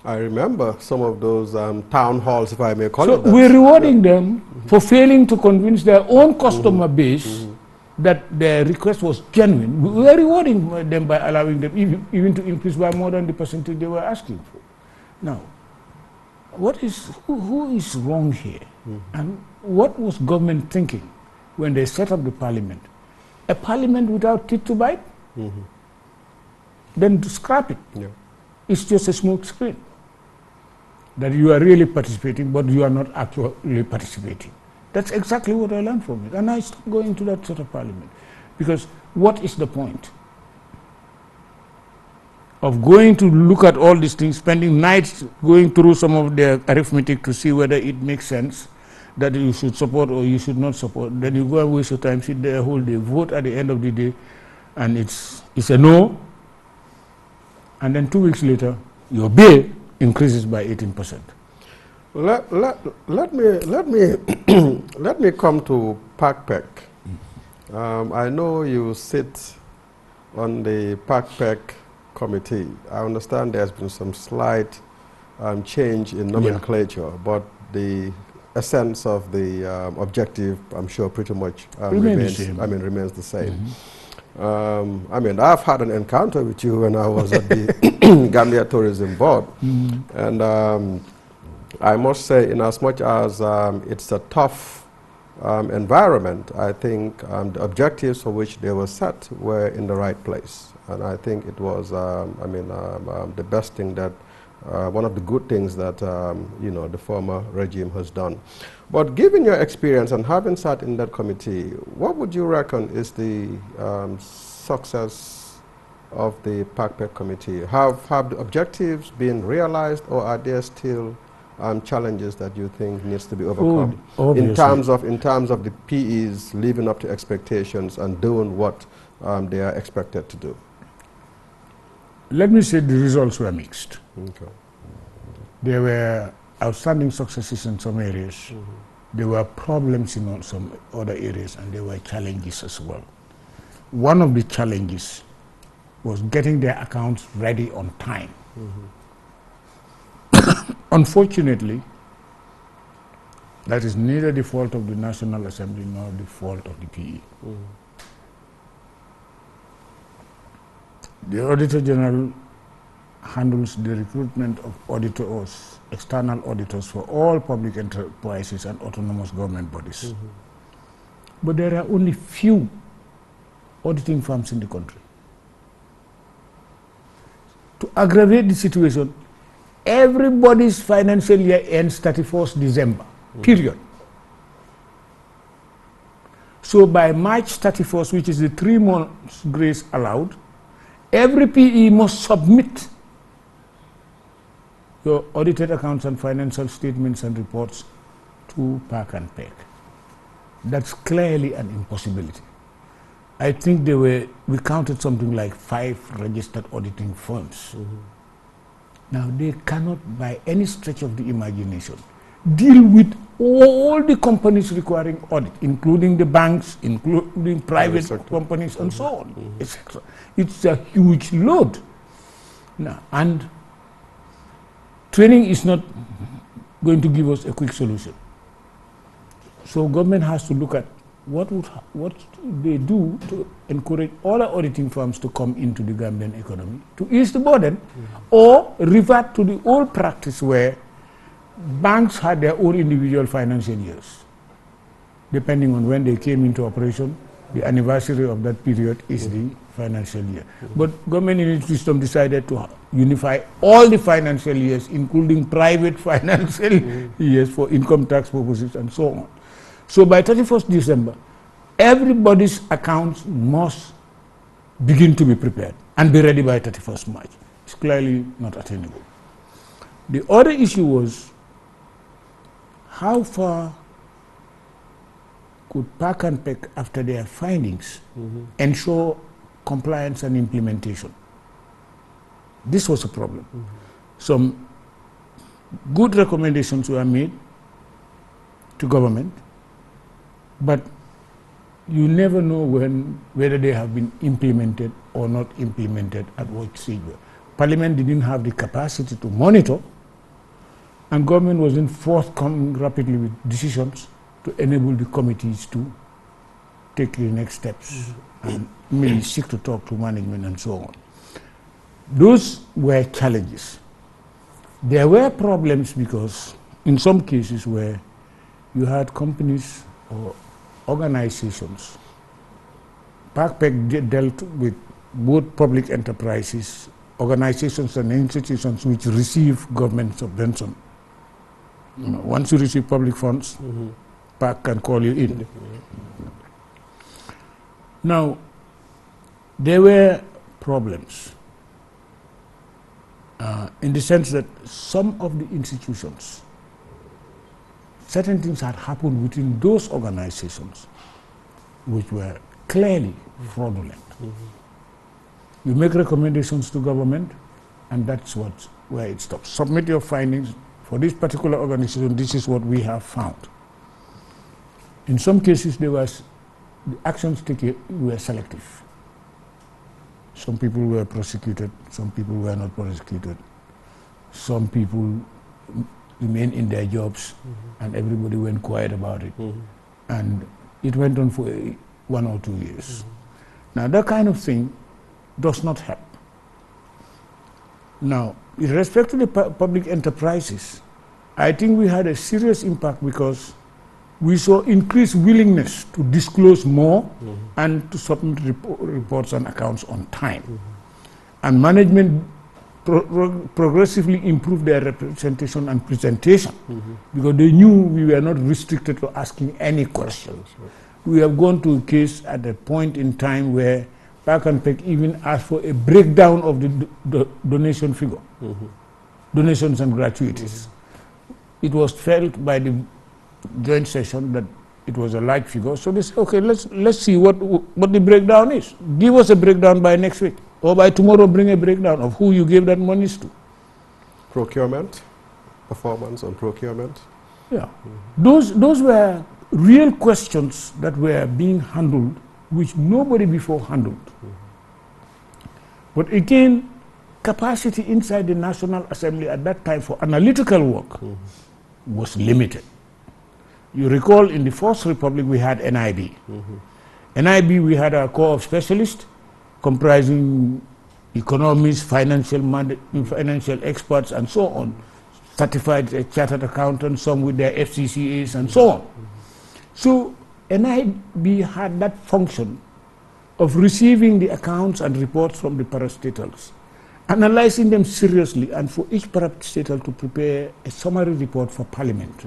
S1: I remember some of those town halls, if I may call it that.
S2: So we're rewarding them for failing to convince their own customer base that their request was genuine. We are rewarding them by allowing them even to increase by more than the percentage they were asking for. Now, who is wrong here? And what was government thinking when they set up the parliament? A parliament without teeth to bite? Then to scrap it. It's just a smoke screen. That you are really participating, but you are not actually participating. That's exactly what I learned from it. And I stopped going to that sort of parliament. Because what is the point of going to look at all these things, spending nights going through some of their arithmetic to see whether it makes sense that you should support or you should not support? Then you go and waste your time, sit there whole day, vote at the end of the day, and it's a no. And then 2 weeks later, your bill increases by 18%.
S1: Let me come to PACPEC. I know you sit on the PACPEC committee. I understand there's been some slight change in nomenclature, but the essence of the objective, I'm sure, pretty much remains the same. I mean, I've had an encounter with you when I was at the Gambia Tourism Board, and I must say, in as much as it's a tough environment, I think the objectives for which they were set were in the right place. And I think it was, the best thing that, one of the good things that, the former regime has done. But given your experience and having sat in that committee, what would you reckon is the success of the PACPEC committee? Have the objectives been realized, or are there still challenges that you think needs to be overcome in terms of the PEs living up to expectations and doing what they are expected to do?
S2: Let me say the results were mixed.
S1: Okay.
S2: There were outstanding successes in some areas. Mm-hmm. There were problems in some other areas, and there were challenges as well. One of the challenges was getting their accounts ready on time. Mm-hmm. Unfortunately, that is neither the fault of the National Assembly nor the fault of the PE. Mm-hmm. The Auditor General handles the recruitment of auditors, external auditors for all public enterprises and autonomous government bodies. Mm-hmm. But there are only few auditing firms in the country. To aggravate the situation, everybody's financial year ends 31st December, period. So by March 31st, which is the 3 months grace allowed, every PE must submit your audited accounts and financial statements and reports to PAC and PEC. That's clearly an impossibility. I think we counted something like 5 registered auditing firms. Mm-hmm. Now they cannot, by any stretch of the imagination, deal with all the companies requiring audit, including the banks, including private companies, and so on, etc. It's a huge load. Now, and training is not going to give us a quick solution. So government has to look at what they do to encourage all our auditing firms to come into the Gambian economy, to ease the burden, or revert to the old practice where banks had their own individual financial years. Depending on when they came into operation, the anniversary of that period is the financial year. But government in its wisdom decided to unify all the financial years, including private financial years for income tax purposes and so on. So by 31st December, everybody's accounts must begin to be prepared and be ready by 31st March. It's clearly not attainable. The other issue was, how far could PAC and PEC, after their findings, ensure compliance and implementation? This was a problem. Some good recommendations were made to government, but you never know whether they have been implemented or not implemented at what stage. Parliament didn't have the capacity to monitor, and government wasn't forthcoming rapidly with decisions to enable the committees to take the next steps and maybe seek to talk to management and so on. Those were challenges. There were problems because in some cases where you had companies or organizations, PACPEC dealt with both public enterprises, organizations and institutions which receive government subvention. Once you receive public funds, PAC can call you in. Now, there were problems in the sense that some of the institutions, certain things had happened within those organizations which were clearly fraudulent. You make recommendations to government, and that's where it stops. Submit your findings. For this particular organization, this is what we have found. In some cases, the actions taken were selective. Some people were prosecuted, some people were not prosecuted. Some people remained in their jobs, and everybody went quiet about it. And it went on for 1 or 2 years. Now, that kind of thing does not help. Now, with respect to the public enterprises, I think we had a serious impact because we saw increased willingness to disclose more and to submit reports and accounts on time. And management progressively improved their representation and presentation because they knew we were not restricted to asking any questions. We have gone to a case at a point in time where Park and Peck even asked for a breakdown of the donation figure, donations and gratuities. It was felt by the joint session that it was a light figure, so they said, okay, let's see what the breakdown is. Give us a breakdown by next week, or by tomorrow bring a breakdown of who you gave that monies to.
S1: Procurement, performance on procurement.
S2: Yeah, those were real questions that were being handled, which nobody before handled. But again, capacity inside the National Assembly at that time for analytical work was limited. You recall in the First Republic we had NIB. NIB, we had a corps of specialists comprising economists, financial experts, and so on, certified chartered accountants, some with their FCCAs, and so on. So NIB had that function of receiving the accounts and reports from the parastatals, analyzing them seriously, and for each parastatal to prepare a summary report for Parliament.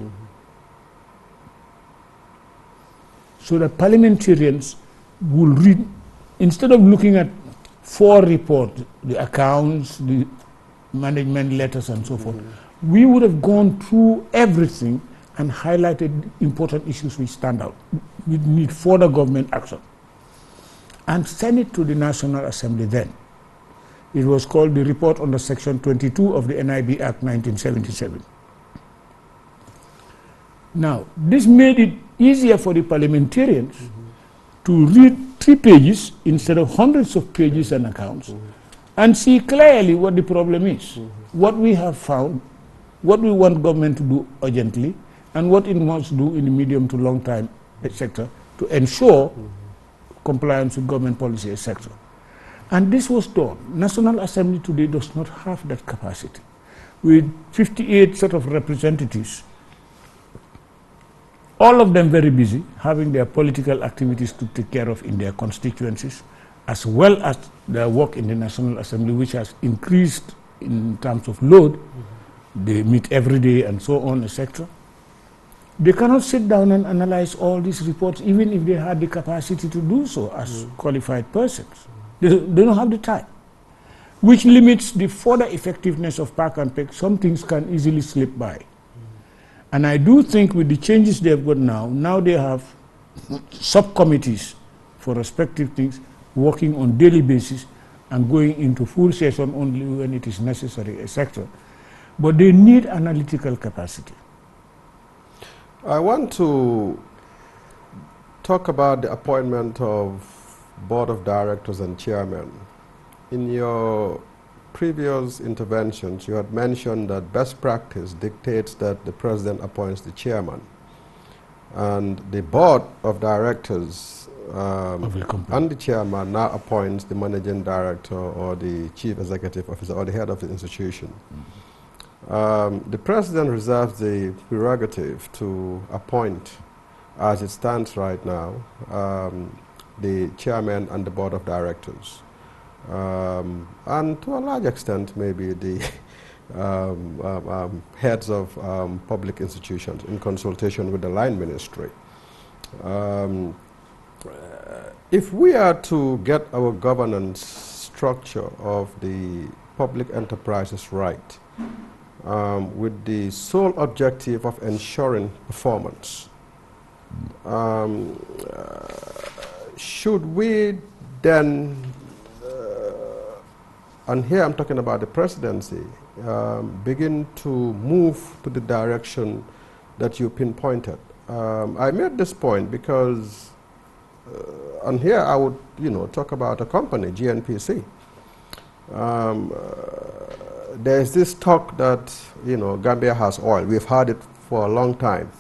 S2: So that parliamentarians will read, instead of looking at 4 reports, the accounts, the management letters, and so forth, we would have gone through everything and highlighted important issues which stand out. We need further government action. And send it to the National Assembly then. It was called the Report under Section 22 of the NIB Act 1977. Now, this made it easier for the parliamentarians to read 3 pages instead of hundreds of pages and accounts and see clearly what the problem is, what we have found, what we want government to do urgently, and what it must do in the medium to long time, etc., to ensure compliance with government policy, etc. And this was done. National Assembly today does not have that capacity. With 58 sort of representatives, all of them very busy, having their political activities to take care of in their constituencies, as well as their work in the National Assembly, which has increased in terms of load. They meet every day and so on, etc. They cannot sit down and analyze all these reports, even if they had the capacity to do so as qualified persons. They don't have the time, which limits the further effectiveness of Park and Peck. Some things can easily slip by. And I do think with the changes they've got now they have subcommittees for respective things working on daily basis and going into full session only when it is necessary, etc. But they need analytical capacity.
S1: I want to talk about the appointment of board of directors and chairman. In your previous interventions, you had mentioned that best practice dictates that the president appoints the chairman. And the board of directors and the chairman now appoints the managing director or the chief executive officer or the head of the institution. The president reserves the prerogative to appoint, as it stands right now, the chairman and the board of directors. And to a large extent, maybe the heads of public institutions in consultation with the line ministry. If we are to get our governance structure of the public enterprises right, with the sole objective of ensuring performance, should we then, and here I'm talking about the presidency, begin to move to the direction that you pinpointed? I made this point because, and here I would, talk about a company, GNPC. There's this talk that, Gambia has oil. We've had it for a long time.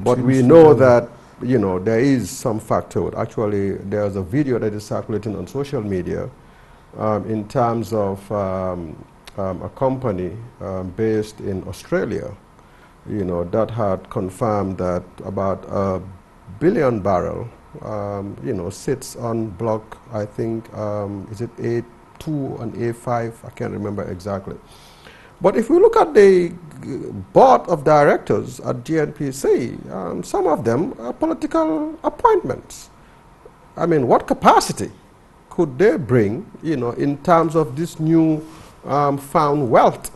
S1: But we know that, there is some fact to it. Actually, there's a video that is circulating on social media in terms of a company based in Australia that had confirmed that about 1 billion barrel, sits on block, I think, is it A2 and A5? I can't remember exactly. But if we look at the board of directors at GNPC, some of them are political appointments. I mean, what capacity could they bring, in terms of this new found wealth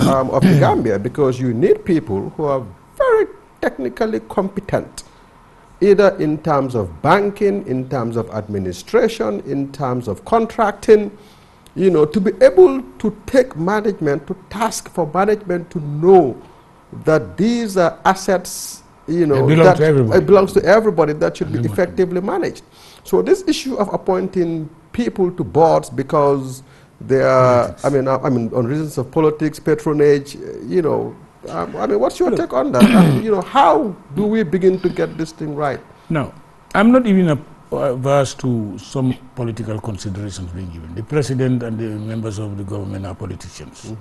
S1: of the Gambia? Because you need people who are very technically competent, either in terms of banking, in terms of administration, in terms of contracting, to be able to take management, to task for management to know that these are assets, it belongs to everybody, that should be effectively managed. So this issue of appointing people to boards because they are, on reasons of politics, patronage, what's your take on that? And, how do we begin to get this thing right?
S2: No, I'm not even averse to some political considerations being given. The president and the members of the government are politicians.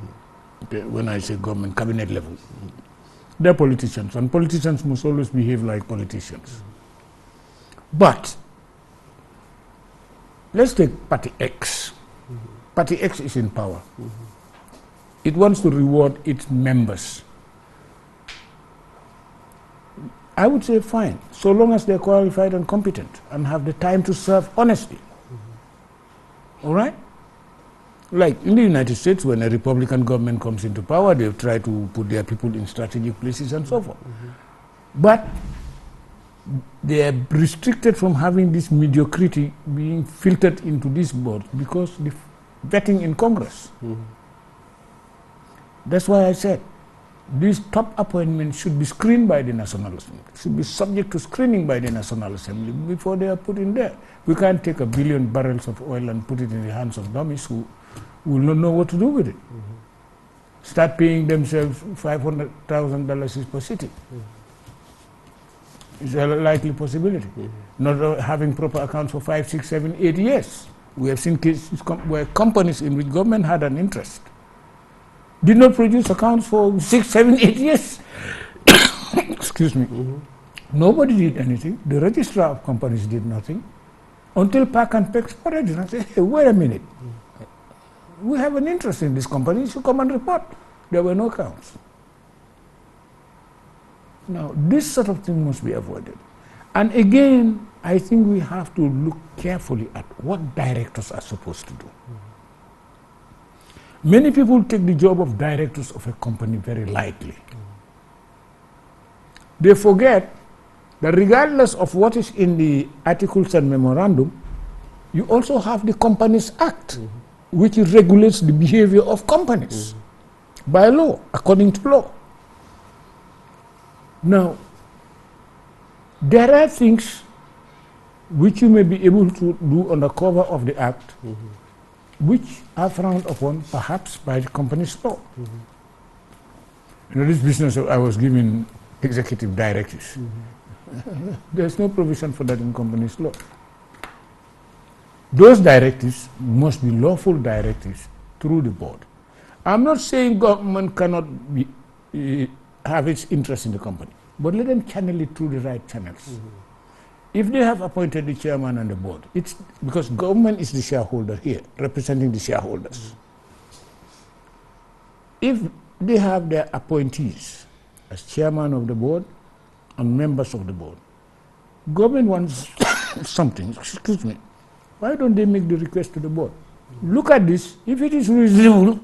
S2: Okay, when I say government, cabinet level. They're politicians, and politicians must always behave like politicians. But let's take Party X. Party X is in power. It wants to reward its members. I would say fine, so long as they're qualified and competent and have the time to serve honestly. All right? Like in the United States, when a Republican government comes into power, they try to put their people in strategic places and so forth. But they are restricted from having this mediocrity being filtered into this board because the vetting in Congress. That's why I said these top appointments should be screened by the National Assembly, should be subject to screening by the National Assembly before they are put in there. We can't take 1 billion barrels of oil and put it in the hands of dummies who will not know what to do with it. Start paying themselves $500,000 per city. It's a likely possibility. Not having proper accounts for 5, 6, 7, 8 years. We have seen cases where companies in which government had an interest did not produce accounts for 6, 7, 8 years. Excuse me. Nobody did anything. The registrar of companies did nothing until Pack and Peck spotted it and said, hey, wait a minute. We have an interest in this company. You should come and report. There were no accounts. Now, this sort of thing must be avoided. And again, I think we have to look carefully at what directors are supposed to do. Many people take the job of directors of a company very lightly. They forget that regardless of what is in the articles and memorandum, you also have the Companies Act, which regulates the behavior of companies by law, according to law. Now, there are things which you may be able to do on the cover of the Act, which are frowned upon, perhaps, by the company's law. This business, I was giving executive directives. There's no provision for that in company's law. Those directives must be lawful directives through the board. I'm not saying government cannot have its interest in the company, but let them channel it through the right channels. If they have appointed the chairman and the board, it's because government is the shareholder here, representing the shareholders. If they have their appointees as chairman of the board and members of the board, government wants something, excuse me, why don't they make the request to the board? Look at this, if it is reasonable,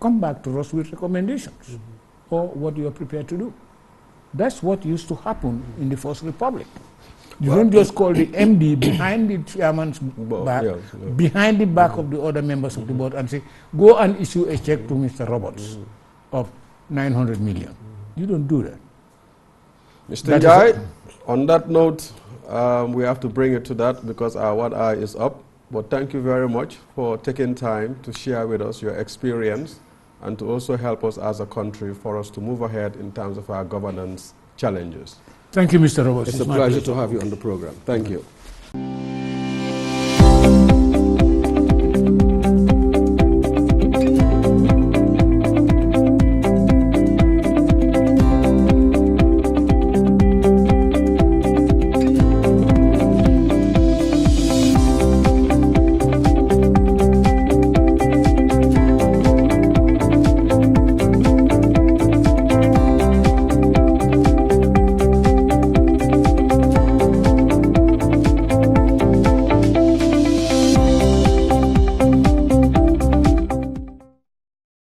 S2: come back to us with recommendations or what you are prepared to do. That's what used to happen in the First Republic. You don't just call the MD behind the chairman's back, behind the back of the other members of the board and say, go and issue a check to Mr. Roberts of 900 million. You don't do that.
S1: Mr. Jai, on that note, we have to bring it to that because our 1 hour is up. But thank you very much for taking time to share with us your experience and to also help us as a country for us to move ahead in terms of our governance challenges.
S2: Thank you, Mr. Roberts.
S1: It's a pleasure to have you on the program. Thank you.